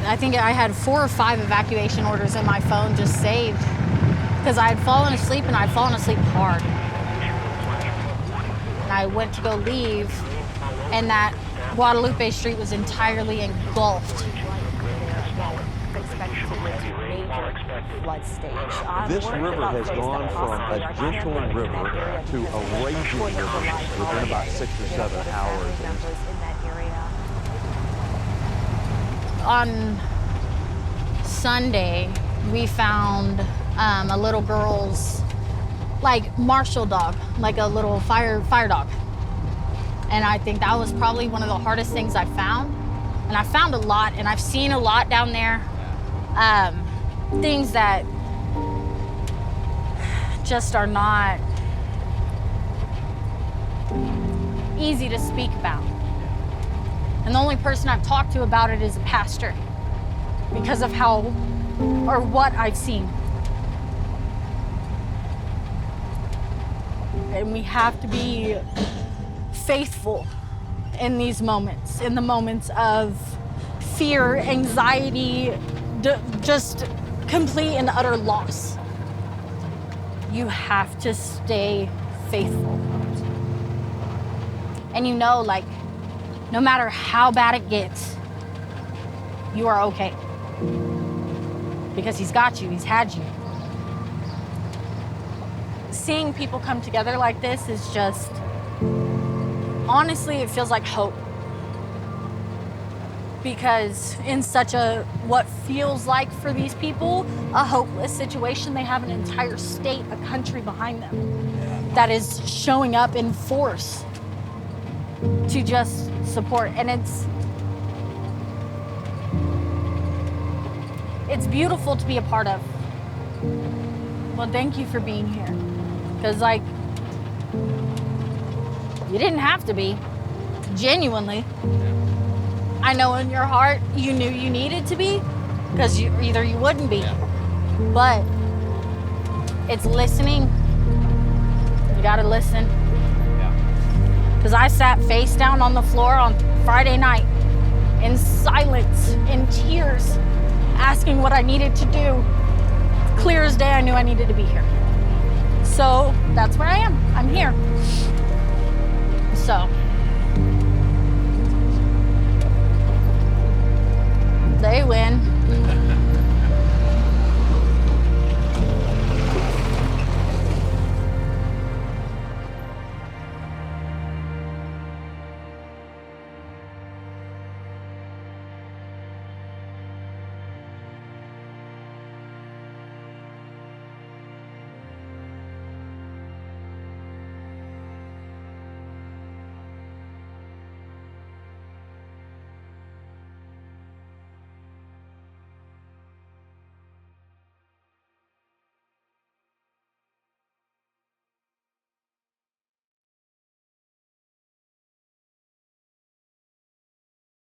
I think I had 4 or 5 evacuation orders in my phone just saved because I had fallen asleep and I'd fallen asleep hard. And I went to go leave and that Guadalupe Street was entirely engulfed. Flood stage. This river has gone from a gentle river to a raging river within about 6 or 7 hours. On Sunday, we found a little girl's marshal dog, like a little fire dog. And I think that was probably one of the hardest things I found. And I found a lot, and I've seen a lot down there. Things that just are not easy to speak about. And the only person I've talked to about it is a pastor because of what I've seen. And we have to be faithful in these moments, in the moments of fear, anxiety, just complete and utter loss. You have to stay faithful. And no matter how bad it gets, you are okay. Because he's got you, he's had you. Seeing people come together like this is just, honestly, it feels like hope. Because in such what feels like for these people, a hopeless situation, they have an entire state, a country behind them that is showing up in force to just support. And it's beautiful to be a part of. Well, thank you for being here. Because you didn't have to be, genuinely. I know in your heart you knew you needed to be, because either you wouldn't be. But it's listening. You gotta listen. Because I sat face down on the floor on Friday night in silence, in tears, asking what I needed to do. Clear as day, I knew I needed to be here. So that's where I am. I'm here. So.